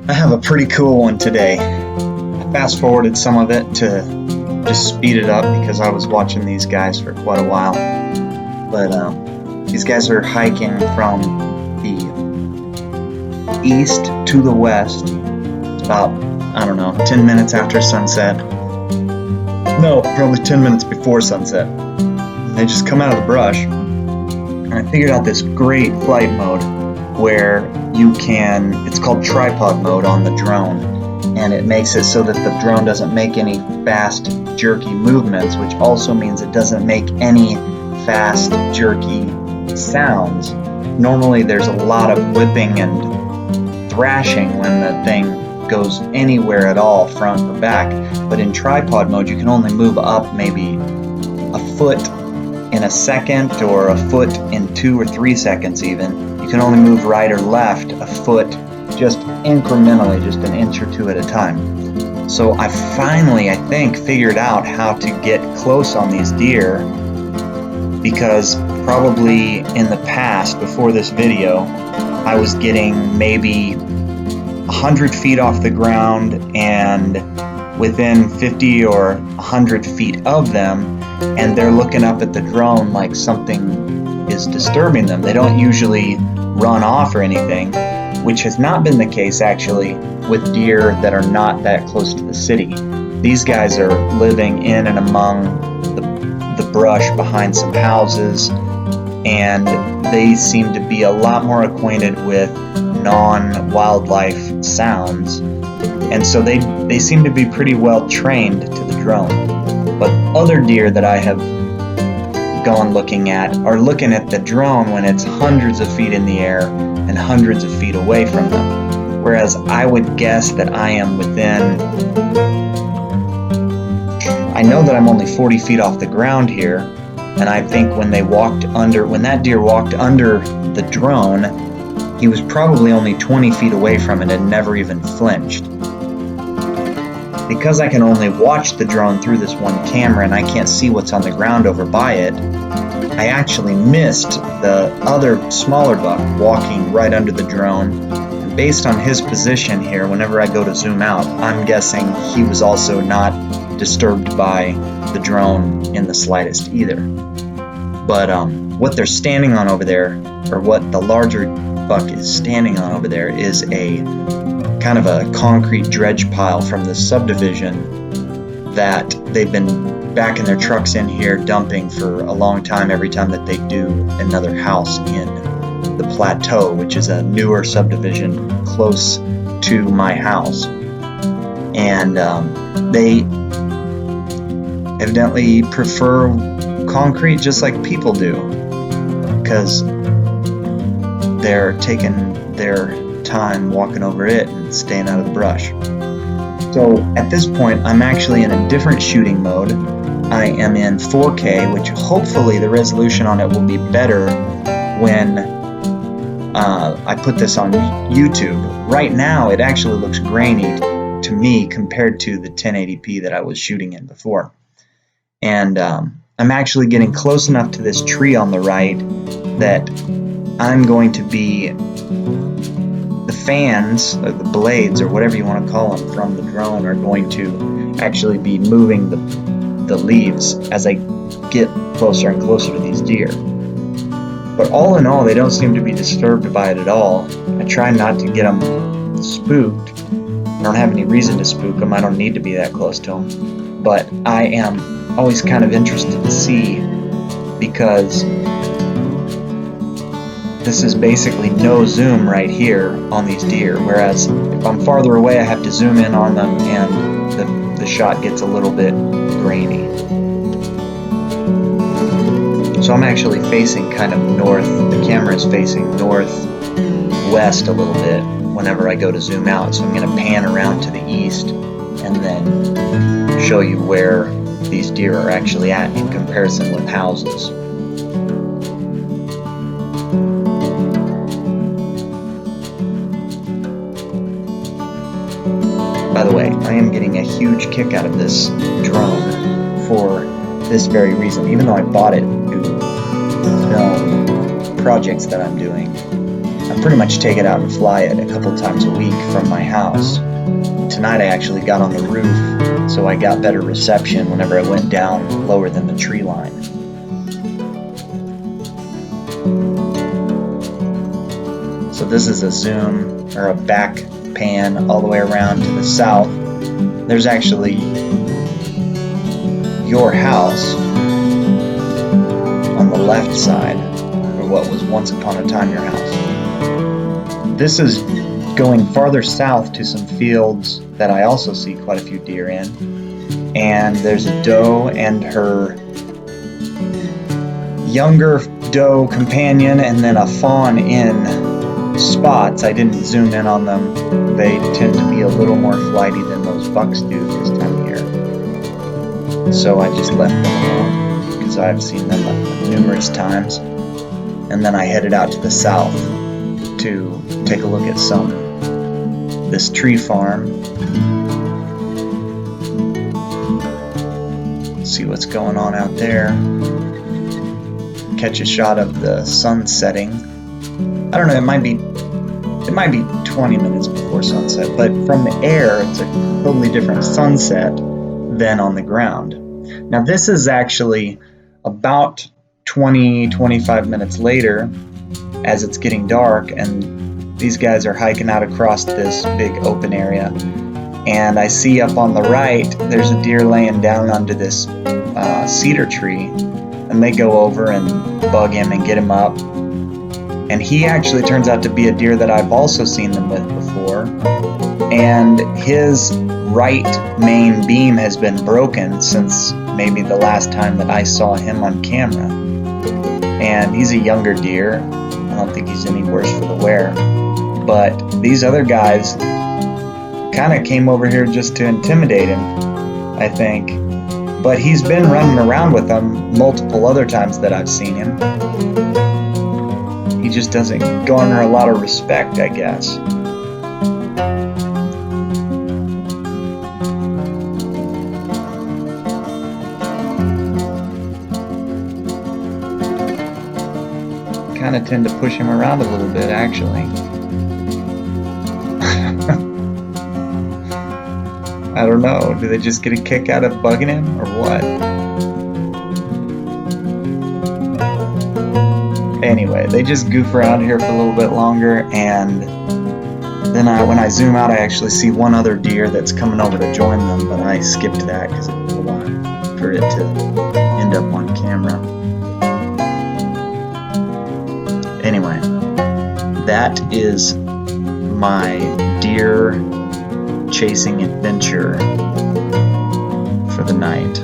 I have a pretty cool one today. I fast forwarded some of it to just speed it up because I was watching these guys for quite a while. But these guys are hiking from the east to the west. It's about, I don't know, 10 minutes after sunset. No, probably 10 minutes before sunset. They just come out of the brush, and I figured out this great flight mode where it's called tripod mode on the drone, and it makes it so that the drone doesn't make any fast, jerky movements, which also means it doesn't make any fast, jerky sounds. Normally there's a lot of whipping and thrashing when the thing goes anywhere at all, front or back, but in tripod mode you can only move up maybe a foot in a second or a foot in 2 or 3 seconds even. You can only move right or left a foot just incrementally, just an inch or two at a time. So I finally, I think, figured out how to get close on these deer, because probably in the past, before this video, I was getting maybe 100 feet off the ground and within 50 or 100 feet of them, and they're looking up at the drone like something is disturbing them. They don't usually run off or anything, which has not been the case actually with deer that are not that close to the city. These guys are living in and among the brush behind some houses, and they seem to be a lot more acquainted with non-wildlife sounds, and so they seem to be pretty well trained to the drone. But other deer that I have gone looking at are looking at the drone when it's hundreds of feet in the air and hundreds of feet away from them, whereas I would guess that I am I know that I'm only 40 feet off the ground here, and I think when that deer walked under the drone, he was probably only 20 feet away from it and never even flinched. Because I can only watch the drone through this one camera and I can't see what's on the ground over by it, I actually missed the other smaller buck walking right under the drone. And based on his position here, whenever I go to zoom out, I'm guessing he was also not disturbed by the drone in the slightest either. But what they're standing on over there, or what the larger buck is standing on over there, is a kind of a concrete dredge pile from the subdivision that they've been backing their trucks in here dumping for a long time every time that they do another house in the plateau, which is a newer subdivision close to my house. And they evidently prefer concrete just like people do, because they're taking their time walking over it and staying out of the brush. So at this point I'm actually in a different shooting mode. I am in 4K, which hopefully the resolution on it will be better when I put this on YouTube. Right now it actually looks grainy to me compared to the 1080p that I was shooting in before. And I'm actually getting close enough to this tree on the right that I'm going to be the fans, or the blades, or whatever you want to call them, from the drone are going to actually be moving the leaves as I get closer and closer to these deer. But all in all, they don't seem to be disturbed by it at all. I try not to get them spooked. I don't have any reason to spook them. I don't need to be that close to them. But I am always kind of interested to see, because this is basically no zoom right here on these deer, whereas if I'm farther away I have to zoom in on them and the shot gets a little bit grainy. So I'm actually facing kind of north, the camera is facing northwest a little bit whenever I go to zoom out, so I'm going to pan around to the east and then show you where these deer are actually at in comparison with houses. By the way, I am getting a huge kick out of this drone for this very reason. Even though I bought it to film projects that I'm doing, I pretty much take it out and fly it a couple times a week from my house. Tonight I actually got on the roof, so I got better reception whenever I went down lower than the tree line. So this is a zoom or a back pan all the way around to the south. There's actually your house on the left side, or what was once upon a time your house. This is going farther south to some fields that I also see quite a few deer in. And there's a doe and her younger doe companion, and then a fawn in spots. I didn't zoom in on them. They tend to be a little more flighty than those bucks do this time of year. So I just left them alone because I've seen them numerous times. And then I headed out to the south to take a look at this tree farm. See what's going on out there. Catch a shot of the sun setting. I don't know, it might be 20 minutes before sunset, but from the air it's a totally different sunset than on the ground. Now this is actually about 20-25 minutes later as it's getting dark, and these guys are hiking out across this big open area, and I see up on the right there's a deer laying down under this cedar tree, and they go over and bug him and get him up. And he actually turns out to be a deer that I've also seen them with before, and his right main beam has been broken since maybe the last time that I saw him on camera. And he's a younger deer. I don't think he's any worse for the wear. But these other guys kind of came over here just to intimidate him, I think. But he's been running around with them multiple other times that I've seen him. He just doesn't garner a lot of respect, I guess. Kind of tend to push him around a little bit, actually. I don't know. Do they just get a kick out of bugging him, or what? Anyway, they just goof around here for a little bit longer, and then when I zoom out, I actually see one other deer that's coming over to join them, but I skipped that because I didn't want for it to end up on camera. Anyway, that is my deer chasing adventure for the night.